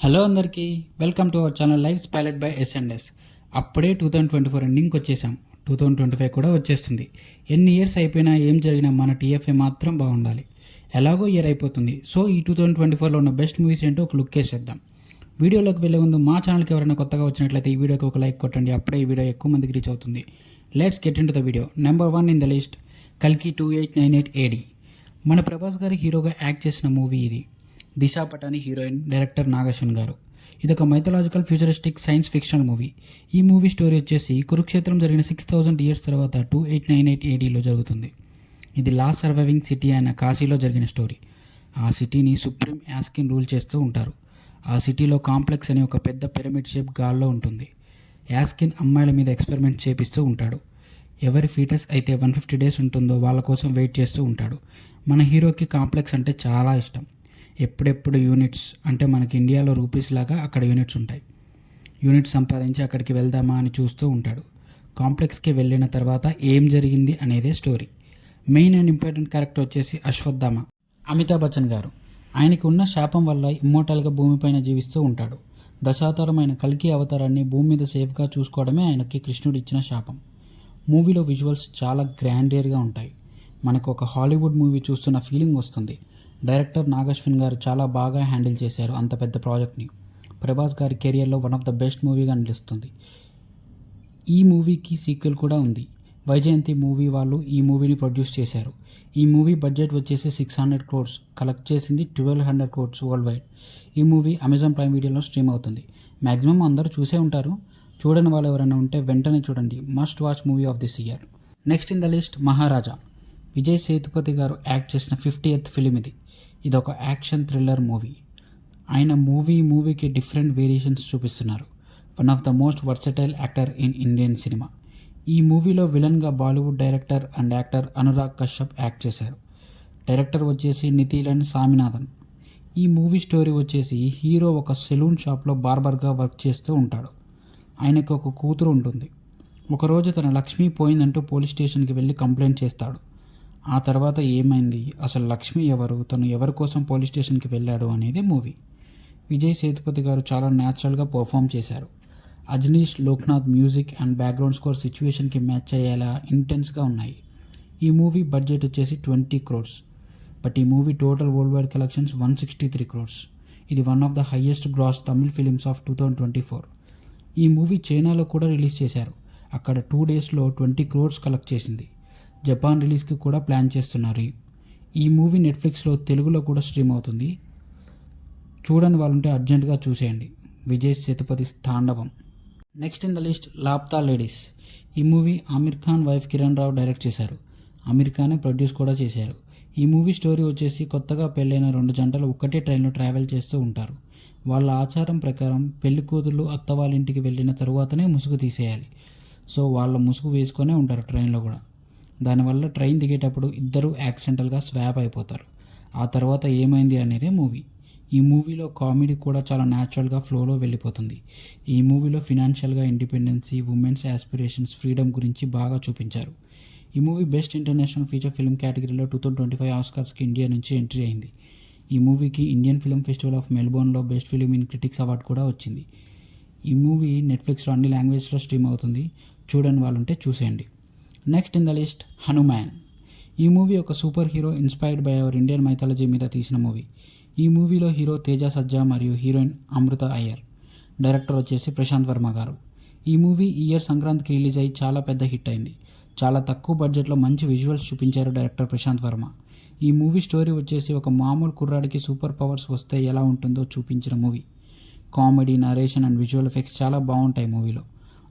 Hello అందరికీ welcome to our channel life pilot by S and S. అప్పుడే 2024 ఎండింగ్కి వచ్చేసాం. 2025 కూడా వచ్చేస్తుంది. ఎన్ని ఇయర్స్ అయిపోయినా ఏం జరిగినా మన టీఎఫ్ఏ మాత్రం బాగుండాలి. ఎలాగో ఇయర్ అయిపోతుంది. సో ఈ 2024లో ఉన్న బెస్ట్ మూవీస్ ఏంటో ఒక లుక్ వేసేద్దాం. వీడియోలోకి వెళ్ళే ముందు మా ఛానల్కి ఎవరైనా కొత్తగా వచ్చినట్లయితే ఈ వీడియోకి ఒక లైక్ కొట్టండి. అప్పుడే ఈ వీడియో ఎక్కువ మందికి రీచ్ అవుతుంది. Let's get in to the video. Number 1 in the list, కల్కి 2898 AD. మన ప్రభాస్ గారి హీరోగా యాక్ట్ చేసిన మూవీ ఇది. దిశా పటాని హీరోయిన్, డైరెక్టర్ నాగశ్విన్ గారు. ఇదొక mythological futuristic science fictional movie. ఈ మూవీ స్టోరీ వచ్చేసి కురుక్షేత్రం జరిగిన 6000 ఇయర్స్ తర్వాత 2898 ADలో జరుగుతుంది. ఇది లాస్ట్ సర్వైవింగ్ సిటీ అయిన కాశీలో జరిగిన స్టోరీ. ఆ సిటీని సుప్రీం యాస్కిన్ రూల్ చేస్తూ ఉంటారు. ఆ సిటీలో కాంప్లెక్స్ అనే ఒక పెద్ద పిరమిడ్ షేప్ గాల్లో ఉంటుంది. యాస్కిన్ అమ్మాయిల మీద ఎక్స్పెరిమెంట్ చేపిస్తూ ఉంటాడు. ఎవరి ఫీటస్ అయితే 150 డేస్ ఉంటుందో వాళ్ళ కోసం వెయిట్ చేస్తూ ఉంటాడు. మన హీరోకి కాంప్లెక్స్ అంటే చాలా ఇష్టం. ఎప్పుడెప్పుడు యూనిట్స్, అంటే మనకి ఇండియాలో రూపీస్ లాగా అక్కడ యూనిట్స్ ఉంటాయి. యూనిట్స్ సంపాదించి అక్కడికి వెళ్దామా అని చూస్తూ ఉంటాడు. కాంప్లెక్స్కి వెళ్ళిన తర్వాత ఏం జరిగింది అనేదే story. Main and important character వచ్చేసి అశ్వత్థామ, అమితాబ్ బచ్చన్ గారు. ఆయనకి ఉన్న శాపం వల్ల ఇమ్మోటల్గా భూమిపైన జీవిస్తూ ఉంటాడు. దశావతారమైన కల్కి అవతారాన్ని భూమి మీద సేఫ్గా చూసుకోవడమే ఆయనకి కృష్ణుడు ఇచ్చిన శాపం. మూవీలో విజువల్స్ చాలా గ్రాండియర్గా ఉంటాయి. మనకు ఒక హాలీవుడ్ మూవీ చూస్తున్న ఫీలింగ్ వస్తుంది. డైరెక్టర్ నాగశ్విన్ గారు చాలా బాగా హ్యాండిల్ చేశారు అంత పెద్ద ప్రాజెక్ట్ని. ప్రభాస్ గారి కెరియర్లో వన్ ఆఫ్ ద బెస్ట్ మూవీగా నిలుస్తుంది. ఈ మూవీకి సీక్వెల్ కూడా ఉంది. వైజయంతి మూవీ వాళ్ళు ఈ మూవీని ప్రొడ్యూస్ చేశారు. ఈ మూవీ బడ్జెట్ వచ్చేసి 600 crores, కలెక్ట్ చేసింది 1200 crores వరల్డ్ వైడ్. ఈ మూవీ అమెజాన్ ప్రైమ్ వీడియోలో స్ట్రీమ్ అవుతుంది. మ్యాక్సిమం అందరూ చూసే ఉంటారు. చూడని వాళ్ళు ఎవరైనా ఉంటే వెంటనే చూడండి. Must watch movie of this year. Next in the list, Maharaja. Vijay Sethupathi garu act చేసిన 50th ఫిలిం ఇది. ఇదొక యాక్షన్ థ్రిల్లర్ మూవీ. ఆయన మూవీకి డిఫరెంట్ వేరియేషన్స్ చూపిస్తున్నారు. One of the most versatile actor in Indian cinema. ఈ మూవీలో విలన్గా Bollywood director and actor Anurag Kashyap act చేశారు. డైరెక్టర్ వచ్చేసి నితిలన్ సామినాథన్. ఈ మూవీ స్టోరీ వచ్చేసి హీరో ఒక సెలూన్ షాప్లో బార్బర్గా వర్క్ చేస్తూ ఉంటాడు. ఆయనకు ఒక కూతురు ఉంటుంది. ఒకరోజు తన లక్ష్మి పోయిందంటూ పోలీస్ స్టేషన్కి వెళ్ళి కంప్లైంట్ చేస్తాడు. ఆ తర్వాత ఏమైంది, అసలు లక్ష్మి ఎవరు, తను ఎవరి కోసం పోలీస్ స్టేషన్కి వెళ్ళాడు అనేది మూవీ. విజయ్ సేతుపతి గారు చాలా న్యాచురల్గా పర్ఫామ్ చేశారు. Ajaneesh Loknath music and background score సిచ్యువేషన్కి మ్యాచ్ అయ్యేలా ఇంటెన్స్గా ఉన్నాయి. ఈ మూవీ బడ్జెట్ వచ్చేసి 20 crores, బట్ ఈ movie total world wide collections 163 crores. ఇది one of the highest gross Tamil films of 2024. ఈ మూవీ చైనాలో కూడా రిలీజ్ చేశారు. అక్కడ 2 daysలో 20 crores కలెక్ట్ చేసింది. జపాన్ రిలీజ్కి కూడా ప్లాన్ చేస్తున్నారు. ఈ మూవీ నెట్ఫ్లిక్స్లో తెలుగులో కూడా స్ట్రీమ్ అవుతుంది. చూడని వాళ్ళుంటే అర్జెంటుగా చూసేయండి. విజయ్ సేతుపతి తాండవం. Next in the list, Laapataa ladies. ఈ movie Aamir Khan wife Kiran Rao direct చేశారు. ఆమిర్ ఖానే ప్రొడ్యూస్ కూడా చేశారు. ఈ మూవీ స్టోరీ వచ్చేసి కొత్తగా పెళ్ళైన 2 జంటలు ఒక్కటే ట్రైన్లో ట్రావెల్ చేస్తూ ఉంటారు. వాళ్ళ ఆచారం ప్రకారం పెళ్లి కూతుళ్ళు అత్త వాళ్ళ ఇంటికి వెళ్ళిన తరువాతనే ముసుగు తీసేయాలి. సో వాళ్ళ ముసుగు వేసుకొనే ఉంటారు ట్రైన్లో కూడా. దానివల్ల ట్రైన్ దిగేటప్పుడు ఇద్దరు యాక్సిడెంటల్గా స్వాప్ అయిపోతారు. ఆ తర్వాత ఏమైంది అనేదే మూవీ. ఈ మూవీలో కామెడీ కూడా చాలా న్యాచురల్గా ఫ్లోలో వెళ్ళిపోతుంది. ఈ మూవీలో ఫినాన్షియల్గా ఇండిపెండెన్సీ, ఉమెన్స్ యాస్పిరేషన్స్, ఫ్రీడమ్ గురించి బాగా చూపించారు. ఈ movie best international feature film కేటగిరీలో 2025 ఆస్కార్స్కి ఇండియా నుంచి ఎంట్రీ అయింది. ఈ మూవీకి ఇండియన్ ఫిల్మ్ ఫెస్టివల్ ఆఫ్ మెల్బోర్న్లో best film in critics award కూడా వచ్చింది. ఈ మూవీ నెట్ఫ్లిక్స్లో అన్ని లాంగ్వేజ్లో స్ట్రీమ్ అవుతుంది. చూడని వాళ్ళుంటే చూసేయండి. Next in the list, Hanuman. ఈ మూవీ ఒక super hero inspired by our Indian mythology మీద తీసిన మూవీ. ఈ మూవీలో హీరో తేజ సజ్జా మరియు హీరోయిన్ అమృత అయ్యర్. డైరెక్టర్ వచ్చేసి ప్రశాంత్ వర్మ గారు. ఈ మూవీ ఈ ఇయర్ సంక్రాంతికి రిలీజ్ అయ్యి చాలా పెద్ద హిట్ అయింది. చాలా తక్కువ బడ్జెట్లో మంచి విజువల్స్ చూపించారు డైరెక్టర్ ప్రశాంత్ వర్మ. ఈ మూవీ స్టోరీ వచ్చేసి ఒక మామూలు కుర్రాడికి సూపర్ పవర్స్ వస్తే ఎలా ఉంటుందో చూపించిన movie. Comedy, narration and visual effects చాలా బాగుంటాయి మూవీలో.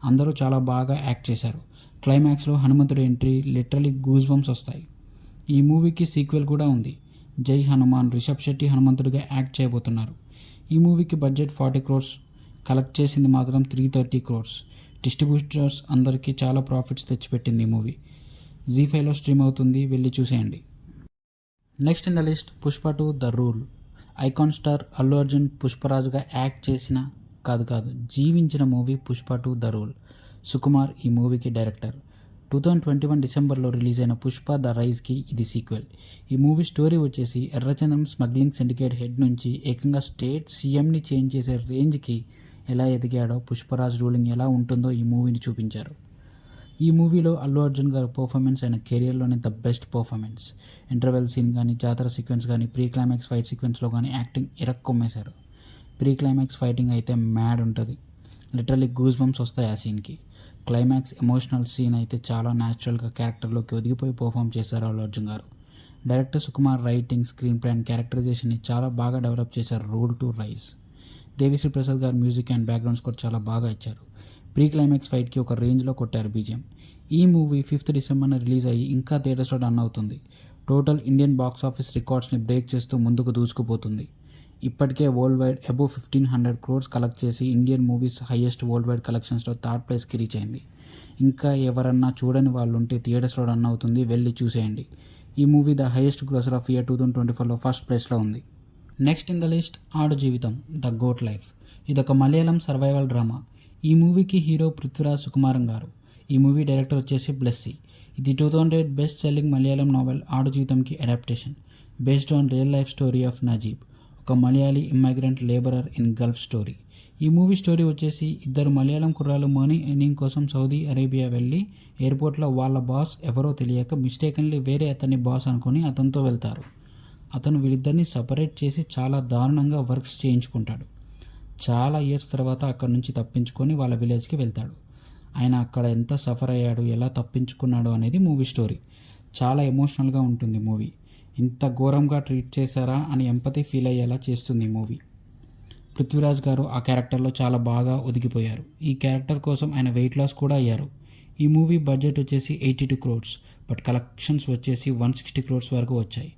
అందరూ చాలా బాగా యాక్ట్ చేశారు. క్లైమాక్స్లో హనుమంతుడి ఎంట్రీ లిటరలీ గూస్ బంప్స్ వస్తాయి. ఈ మూవీకి సీక్వెల్ కూడా ఉంది. జై హనుమాన్, రిషబ్ శెట్టి హనుమంతుడిగా యాక్ట్ చేయబోతున్నారు. ఈ మూవీకి బడ్జెట్ 40 crores, కలెక్ట్ చేసింది మాత్రం 330 crores. డిస్ట్రిబ్యూటర్స్ అందరికీ చాలా ప్రాఫిట్స్ తెచ్చిపెట్టింది ఈ మూవీ. జీ5లో స్ట్రీమ్ అవుతుంది, వెళ్ళి చూసేయండి. Next in the list, Pushpa 2 the rule. Icon star Allu Arjun పుష్పరాజుగా యాక్ట్ చేసిన కాదు జీవించిన movie Pushpa 2 the rule. Sukumar ఈ మూవీకి డైరెక్టర్. 2021 డిసెంబర్లో రిలీజ్ అయిన పుష్ప ద రైజ్కి ఇది సీక్వెల్. ఈ మూవీ స్టోరీ వచ్చేసి ఎర్రచందనం స్మగ్లింగ్ సిండికేట్ హెడ్ నుంచి ఏకంగా స్టేట్ సీఎంని చేంజ్ చేసే రేంజ్కి ఎలా ఎదిగాడో, పుష్పరాజ్ రూలింగ్ ఎలా ఉంటుందో ఈ మూవీని చూపించారు. ఈ మూవీలో అల్లు అర్జున్ గారి పర్ఫార్మెన్స్ ఆయన కెరియర్లోనే the best performance. Interval scene కానీ, జాతర సీక్వెన్స్ కానీ, ప్రీ క్లైమాక్స్ ఫైట్ సీక్వెన్స్లో కానీ యాక్టింగ్ ఇరక్కొమ్మేశారు. ప్రీ క్లైమాక్స్ ఫైటింగ్ అయితే మ్యాడ్ ఉంటుంది. లిటరల్లీ గూస్ బంప్స్ వస్తాయి ఆ సీన్కి. క్లైమాక్స్ ఎమోషనల్ సీన్ అయితే చాలా న్యాచురల్గా క్యారెక్టర్లోకి ఒదిగిపోయి పర్ఫామ్ చేశారు Allu Arjun garu. Director Sukumar writing, screen play and క్యారెక్టరైజేషన్ని చాలా బాగా డెవలప్ చేశారు rule to rise. Devi Sri Prasad garu music and background score చాలా బాగా ఇచ్చారు. ప్రీ క్లైమాక్స్ ఫైట్కి ఒక రేంజ్లో కొట్టారు బీజిఎం. ఈ మూవీ 5th డిసెంబర్న రిలీజ్ అయ్యి ఇంకా థియేటర్స్లో రన్ అవుతుంది. టోటల్ ఇండియన్ బాక్స్ ఆఫీస్ రికార్డ్స్ని బ్రేక్ చేస్తూ ముందుకు దూసుకుపోతుంది. ఇప్పటికే వరల్డ్ వైడ్ అబోవ్ 1,500 crores కలెక్ట్ చేసి Indian movies highest world wide కలెక్షన్స్లో 3rd ప్లేస్కి రీచ్ అయింది. ఇంకా ఎవరన్నా చూడని వాళ్ళు ఉంటే థియేటర్స్లో రన్ అవుతుంది, వెళ్ళి చూసేయండి. ఈ movie the highest grosser of year 2024లో 1st ప్లేస్లో ఉంది. నెక్స్ట్ ఇన్ ద లిస్ట్ ఆడు జీవితం ద గోట్ లైఫ్. ఇదొక మలయాళం సర్వైవల్ డ్రామా. ఈ మూవీకి హీరో పృథ్వీరాజ్ సుకుమారన్ గారు. ఈ మూవీ డైరెక్టర్ వచ్చేసి బ్లెస్సీ. ఇది 2008 బెస్ట్ సెల్లింగ్ మలయాళం నావెల్ ఆడు జీవితంకి adaptation based on real life story of Najeeb, ఒక Malayali immigrant labourer in Gulf story. ఈ మూవీ స్టోరీ వచ్చేసి ఇద్దరు మలయాళం కుర్రాలు మనీ ఎర్నింగ్ కోసం సౌదీ అరేబియా వెళ్ళి ఎయిర్పోర్ట్లో వాళ్ళ బాస్ ఎవరో తెలియక మిస్టేకన్లీ వేరే అతన్ని బాస్ అనుకొని అతనితో వెళ్తారు. అతను వీళ్ళిద్దరిని సపరేట్ చేసి చాలా దారుణంగా వర్క్స్ చేయించుకుంటాడు. చాలా ఇయర్స్ తర్వాత అక్కడి నుంచి తప్పించుకొని వాళ్ళ విలేజ్కి వెళ్తాడు. ఆయన అక్కడ ఎంత సఫర్ అయ్యాడు, ఎలా తప్పించుకున్నాడు అనేది మూవీ స్టోరీ. చాలా ఎమోషనల్గా ఉంటుంది మూవీ. ఇంత ఘోరంగా ట్రీట్ చేశారా అని ఎంపతి ఫీల్ అయ్యేలా చేస్తుంది ఈ మూవీ. పృథ్వీరాజ్ గారు ఆ క్యారెక్టర్లో చాలా బాగా ఒదిగిపోయారు. ఈ క్యారెక్టర్ కోసం ఆయన వెయిట్ లాస్ కూడా అయ్యారు. ఈ మూవీ బడ్జెట్ వచ్చేసి 82 crores, బట్ కలెక్షన్స్ వచ్చేసి 160 crores వరకు వచ్చాయి.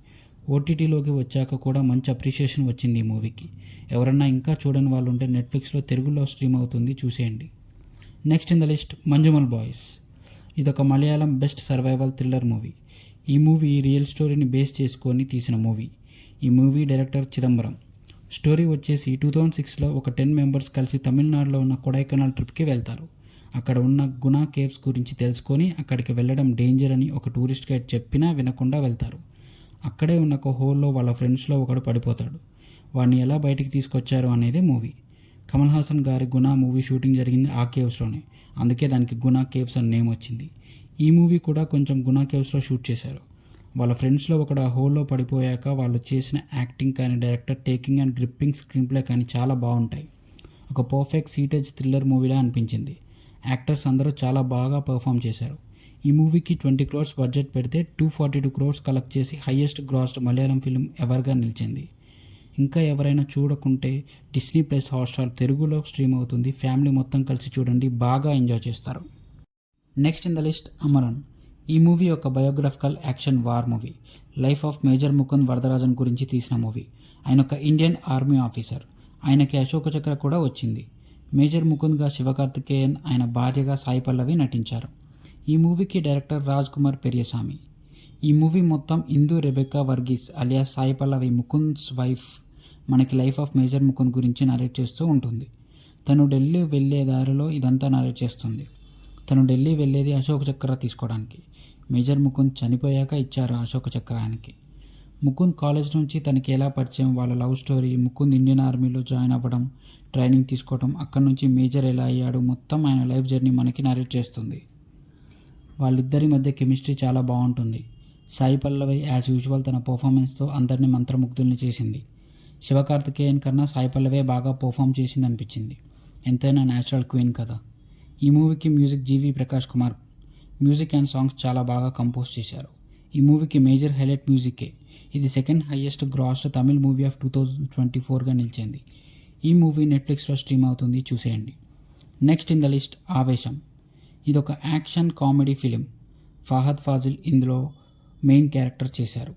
ఓటీటీలోకి వచ్చాక కూడా మంచి అప్రిషియేషన్ వచ్చింది ఈ మూవీకి. ఎవరన్నా ఇంకా చూడని వాళ్ళు ఉంటే నెట్ఫ్లిక్స్లో తెలుగులో స్ట్రీమ్ అవుతుంది, చూసేయండి. Next in the list Manjummel boys. ఇదొక Malayalam best survival thriller movie. ఈ మూవీ రియల్ స్టోరీని బేస్ చేసుకొని తీసిన మూవీ. ఈ మూవీ డైరెక్టర్ చిదంబరం. స్టోరీ వచ్చేసి 2006లో ఒక 10 members కలిసి తమిళనాడులో ఉన్న కొడైకెనాల్ ట్రిప్కి వెళ్తారు. అక్కడ ఉన్న గునా కేవ్స్ గురించి తెలుసుకొని అక్కడికి వెళ్ళడం డేంజర్ అని ఒక టూరిస్ట్ గైడ్ చెప్పినా వినకుండా వెళ్తారు. అక్కడే ఉన్న ఒక హోల్లో వాళ్ళ ఫ్రెండ్స్లో ఒకడు పడిపోతాడు. వాడిని ఎలా బయటికి తీసుకొచ్చారు అనేదే మూవీ. కమల్ హాసన్ గారి గునా మూవీ షూటింగ్ జరిగింది ఆ కేవ్స్లోనే, అందుకే దానికి గునా కేవ్స్ అని నేమ్ వచ్చింది. ఈ మూవీ కూడా కొంచెం గునా కేవ్స్లో షూట్ చేశారు. వాళ్ళ ఫ్రెండ్స్లో ఒకడు ఆ హోల్లో పడిపోయాక వాళ్ళు చేసిన యాక్టింగ్ కానీ, director taking and gripping screen play కానీ చాలా బాగుంటాయి. ఒక పర్ఫెక్ట్ సీటేజ్ థ్రిల్లర్ మూవీలా అనిపించింది. యాక్టర్స్ అందరూ చాలా బాగా పర్ఫామ్ చేశారు. ఈ మూవీకి 20 crores బడ్జెట్ పెడితే 242 crores కలెక్ట్ చేసి హైయెస్ట్ గ్రాస్డ్ మలయాళం ఫిల్మ్ ఎవర్గా నిలిచింది. ఇంకా ఎవరైనా చూడకుంటే డిస్నీ ప్లస్ హాట్స్టార్ తెలుగులో స్ట్రీమ్ అవుతుంది. ఫ్యామిలీ మొత్తం కలిసి చూడండి, బాగా ఎంజాయ్ చేస్తారు. Next in the list Amaran. ఈ మూవీ ఒక biographical action war movie. Life of major Mukund Varadarajan గురించి తీసిన మూవీ. ఆయన ఒక ఇండియన్ ఆర్మీ ఆఫీసర్. ఆయనకి అశోక చక్ర కూడా వచ్చింది. మేజర్ ముకుంద్గా శివకార్తికేయన్, ఆయన భార్యగా సాయి పల్లవి నటించారు. ఈ మూవీకి డైరెక్టర్ రాజ్ కుమార్ పెరియసామి. ఈ మూవీ మొత్తం ఇందు Rebecca Verghese alias Sai Pallavi ముకుంద్స్ wife మనకి లైఫ్ ఆఫ్ మేజర్ ముకుంద్ గురించి నరేట్ చేస్తూ ఉంటుంది. తను ఢిల్లీ వెళ్ళే దారిలో ఇదంతా నరేట్ చేస్తుంది. తను ఢిల్లీ వెళ్ళేది అశోక చక్ర తీసుకోవడానికి. మేజర్ ముకుంద్ చనిపోయాక ఇచ్చారు అశోక చక్ర ఆయనకి. ముకుంద్ కాలేజ్ నుంచి తనకి ఎలా పరిచయం, వాళ్ళ లవ్ స్టోరీ, ముకుంద్ ఇండియన్ ఆర్మీలో జాయిన్ అవ్వడం, ట్రైనింగ్ తీసుకోవడం, అక్కడి నుంచి మేజర్ ఎలా అయ్యాడు, మొత్తం ఆయన లైఫ్ జర్నీ మనకి నరేట్ చేస్తుంది. వాళ్ళిద్దరి మధ్య కెమిస్ట్రీ చాలా బాగుంటుంది. సాయి పల్లవి యాజ్ యూజువల్ తన పర్ఫార్మెన్స్తో అందరినీ మంత్రముగ్ధుల్ని చేసింది. శివకార్తికేయన్ కన్నా సాయి పల్లవే బాగా పర్ఫామ్ చేసింది అనిపించింది. ఎంతైనా న్యాచురల్ క్వీన్ కదా. ఈ మూవీకి music G V Prakash Kumar. Music and songs చాలా బాగా కంపోజ్ చేశారు. ఈ మూవీకి మేజర్ హైలైట్ మ్యూజికే. ఇది 2nd highest grossed Tamil movie of 2024గా నిలిచింది. ఈ మూవీ నెట్ఫ్లిక్స్లో స్ట్రీమ్ అవుతుంది, చూసేయండి. Next in the list Aavesham. ఇదొక action comedy film. Fahadh Faasil ఇందులో మెయిన్ క్యారెక్టర్ చేశారు.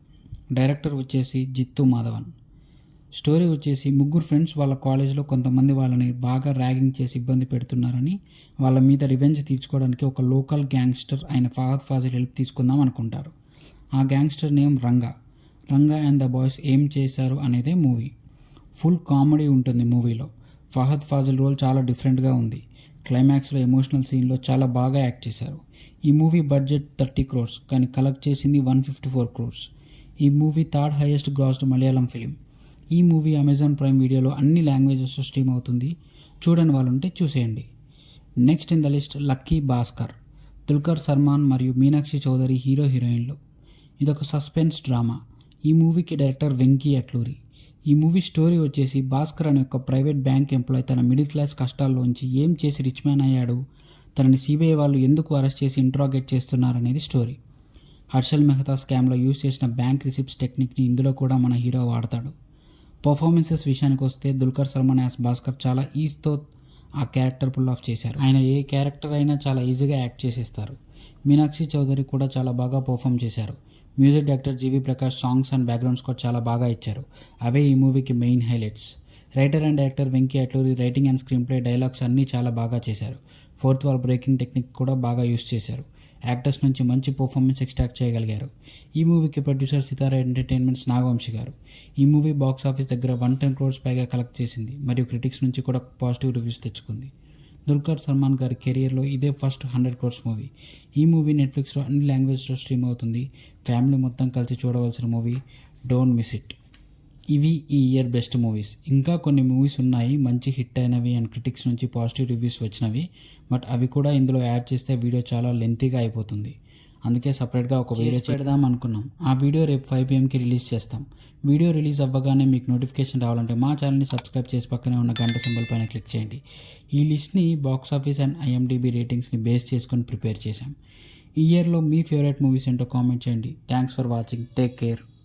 డైరెక్టర్ వచ్చేసి జిత్తు మాధవన్. స్టోరీ వచ్చేసి ముగ్గురు ఫ్రెండ్స్ వాళ్ళ కాలేజ్లో కొంతమంది వాళ్ళని బాగా ర్యాగింగ్ చేసి ఇబ్బంది పెడుతున్నారని వాళ్ళ మీద రివెంజ్ తీర్చుకోవడానికి ఒక లోకల్ గ్యాంగ్స్టర్ అయిన ఫహద్ ఫాజిల్ హెల్ప్ తీసుకుందాం అనుకుంటారు. ఆ gangster name Ranga. Ranga and the boys ఏం చేశారు అనేదే మూవీ. ఫుల్ కామెడీ ఉంటుంది మూవీలో. ఫహద్ ఫాజిల్ రోల్ చాలా డిఫరెంట్గా ఉంది. క్లైమాక్స్లో ఎమోషనల్ సీన్లో చాలా బాగా యాక్ట్ చేశారు. ఈ మూవీ బడ్జెట్ 30 crores కానీ కలెక్ట్ చేసింది 154 crores. ఈ movie third highest grasped Malayalam film. ఈ మూవీ అమెజాన్ ప్రైమ్ వీడియోలో అన్ని లాంగ్వేజెస్లో స్ట్రీమ్ అవుతుంది. చూడని వాళ్ళు ఉంటే చూసేయండి. Next in the list lucky Bhaskar. Dulquer Salman మరియు మీనాక్షి చౌదరి హీరో హీరోయిన్లు. ఇదొక సస్పెన్స్ డ్రామా. ఈ మూవీకి డైరెక్టర్ వెంకీ అట్లూరి. ఈ మూవీ స్టోరీ వచ్చేసి భాస్కర్ అనే ఒక ప్రైవేట్ బ్యాంక్ ఎంప్లాయ్ తన మిడిల్ క్లాస్ కష్టాల్లోంచి ఏం చేసి రిచ్ మ్యాన్ అయ్యాడు, తనని సిబిఐ వాళ్ళు ఎందుకు అరెస్ట్ చేసి ఇంట్రాగేట్ చేస్తున్నారనేది స్టోరీ. హర్షల్ మెహతా స్కామ్లో యూజ్ చేసిన బ్యాంక్ రిసిప్ట్స్ టెక్నిక్ని ఇందులో కూడా మన హీరో వాడతాడు. పర్ఫార్మెన్సెస్ విషయానికి వస్తే దుల్కర్ సల్మాన్ యాస్ భాస్కర్ చాలా ఈజీతో ఆ క్యారెక్టర్ పుల్ ఆఫ్ చేశారు. ఆయన ఏ క్యారెక్టర్ అయినా చాలా ఈజీగా యాక్ట్ చేసేస్తారు. మీనాక్షి చౌదరి కూడా చాలా బాగా పర్ఫామ్ చేశారు. Music director G V Prakash songs and background score చాలా బాగా ఇచ్చారు. అవే ఈ మూవీకి main highlights. Writer and director Venky Atluri writing and screenplay dialogues అన్నీ చాలా బాగా చేశారు. ఫోర్త్ వాల్ బ్రేకింగ్ టెక్నిక్ కూడా బాగా యూస్ చేశారు. యాక్టర్స్ నుంచి మంచి పర్ఫార్మెన్స్ ఎక్స్ట్రాక్ట్ చేయగలిగారు. ఈ మూవీకి ప్రొడ్యూసర్ సితారా ఎంటర్టైన్మెంట్స్ నాగవంశీ గారు. ఈ మూవీ బాక్స్ ఆఫీస్ దగ్గర 110 crores పైగా కలెక్ట్ చేసింది మరియు క్రిటిక్స్ నుంచి కూడా పాజిటివ్ రివ్యూస్ తెచ్చుకుంది. దుల్కర్ సల్మాన్ గారి కెరియర్లో ఇదే ఫస్ట్ 100 crores మూవీ. ఈ మూవీ నెట్ఫ్లిక్స్లో అన్ని లాంగ్వేజ్లో స్ట్రీమ్ అవుతుంది. ఫ్యామిలీ మొత్తం కలిసి చూడవలసిన మూవీ. Don't miss it. ఇవి ఈ ఇయర్ బెస్ట్ మూవీస్. ఇంకా కొన్ని మూవీస్ ఉన్నాయి మంచి హిట్ అయినవి అండ్ క్రిటిక్స్ నుంచి పాజిటివ్ రివ్యూస్ వచ్చినవి. బట్ అవి కూడా ఇందులో యాడ్ చేస్తే వీడియో చాలా లెంతీగా అయిపోతుంది. అందుకే సపరేట్గా ఒక వీడియో పెడదాం అనుకున్నాం. ఆ వీడియో రేపు 5 PM రిలీజ్ చేస్తాం. వీడియో రిలీజ్ అవ్వగానే మీకు నోటిఫికేషన్ రావాలంటే మా ఛానల్ని సబ్స్క్రైబ్ చేసి పక్కనే ఉన్న గంట సింబల్ పైన క్లిక్ చేయండి. ఈ లిస్ట్ని బాక్స్ ఆఫీస్ అండ్ IMDb రేటింగ్స్ని బేస్ చేసుకొని ప్రిపేర్ చేశాం. ఈ ఇయర్లో మీ ఫేవరెట్ మూవీస్ ఏంటో కామెంట్ చేయండి. Thanks for watching. Take care.